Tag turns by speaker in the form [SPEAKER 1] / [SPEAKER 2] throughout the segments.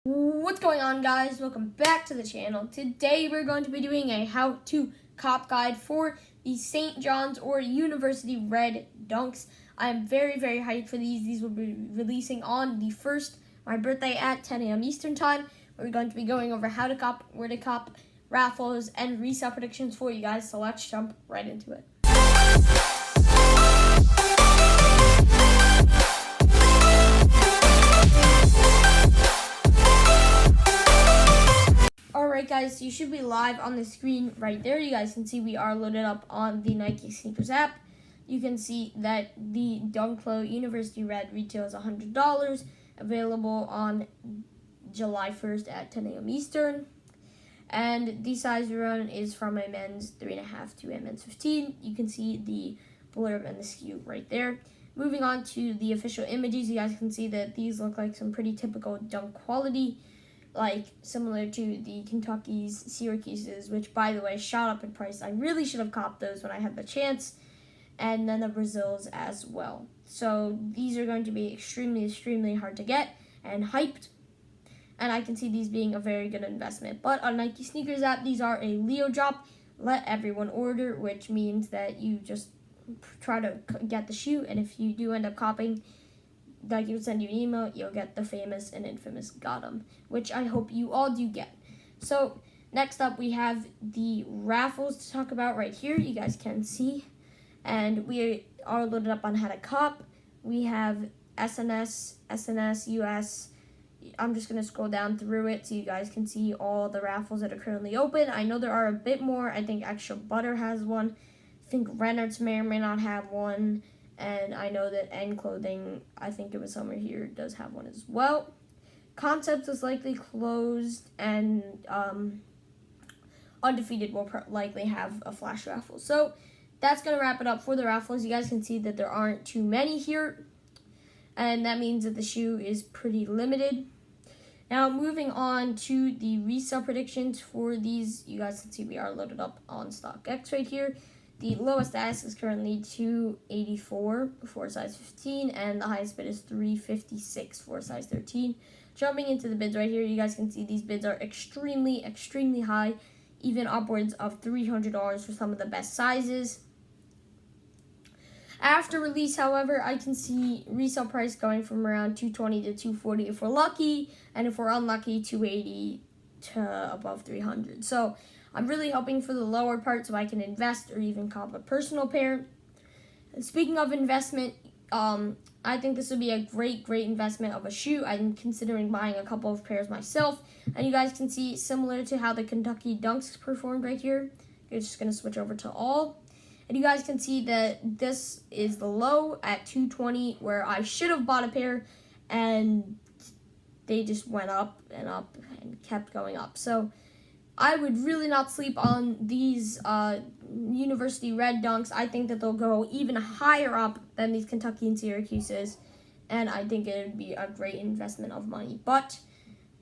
[SPEAKER 1] What's going on, guys? Welcome back to the channel. Today we're going to be doing a how-to cop guide for the St. John's or University Red Dunks. I'm very hyped for these. These will be releasing on the 1st, my birthday, at 10 a.m. Eastern Time. We're going to be going over how to cop, where to cop, raffles, and resale predictions for you guys. So let's jump right into it. Alright guys, so you should be live on the screen right there. You guys can see we are loaded up on the Nike Sneakers app. You can see that the Dunk Low University Red retail is $100, available on July 1st at 10 a.m. Eastern. And the size we run is from a men's 3.5 to a men's 15. You can see the blurb and the SKU right there. Moving on to the official images, you guys can see that these look like some pretty typical dunk quality, like similar to the Kentucky's, Syracuse's, which, by the way, shot up in price. I really should have copped those when I had the chance, and then the Brazils as well. So these are going to be extremely hard to get and hyped, and I can see these being a very good investment. But on Nike Sneakers app, these are a Leo drop, let everyone order, which means that you just try to get the shoe, and if you do end up copping, like, you would send you an email, you'll get the famous and infamous got 'em, which I hope you all do get. So next up, we have the raffles to talk about right here. You guys can see, and we are loaded up on how to cop. We have SNS, US. I'm just gonna scroll down through it so you guys can see all the raffles that are currently open. I know there are a bit more. I think Extra Butter has one. I think Reynolds may or may not have one. And I know that N Clothing, I think it was somewhere here, does have one as well. Concepts is likely closed, and Undefeated will likely have a flash raffle. So that's going to wrap it up for the raffles. You guys can see that there aren't too many here, and that means that the shoe is pretty limited. Now, moving on to the resale predictions for these, you guys can see we are loaded up on StockX right here. The lowest ask is currently $284 for size 15, and the highest bid is $356 for size 13. Jumping into the bids right here, you guys can see these bids are extremely high, even upwards of $300 for some of the best sizes. After release, however, I can see resale price going from around $220 to $240 if we're lucky, and if we're unlucky, $280 to above $300. So I'm really hoping for the lower part so I can invest or even cop a personal pair. And speaking of investment, I think this would be a great investment of a shoe. I'm considering buying a couple of pairs myself. And you guys can see, similar to how the Kentucky Dunks performed right here. You're just going to switch over to all. And you guys can see that this is the low at $220, where I should have bought a pair, and they just went up and kept going up. So I would really not sleep on these University Red Dunks. I think that they'll go even higher up than these Kentucky and Syracuse's, and I think it would be a great investment of money. But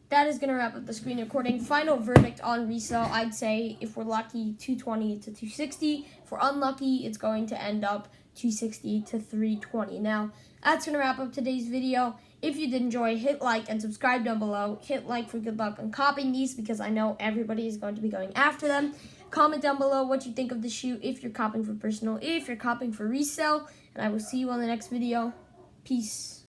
[SPEAKER 1] that is going to wrap up the screen recording. Final verdict on resale, I'd say if we're lucky, $220 to $260. If we're unlucky, it's going to end up $260 to $320. Now, that's going to wrap up today's video. If you did enjoy, hit like and subscribe down below. Hit like for good luck on copying these, because I know everybody is going to be going after them. Comment down below what you think of the shoe, if you're copying for personal, if you're copying for resale. And I will see you on the next video. Peace.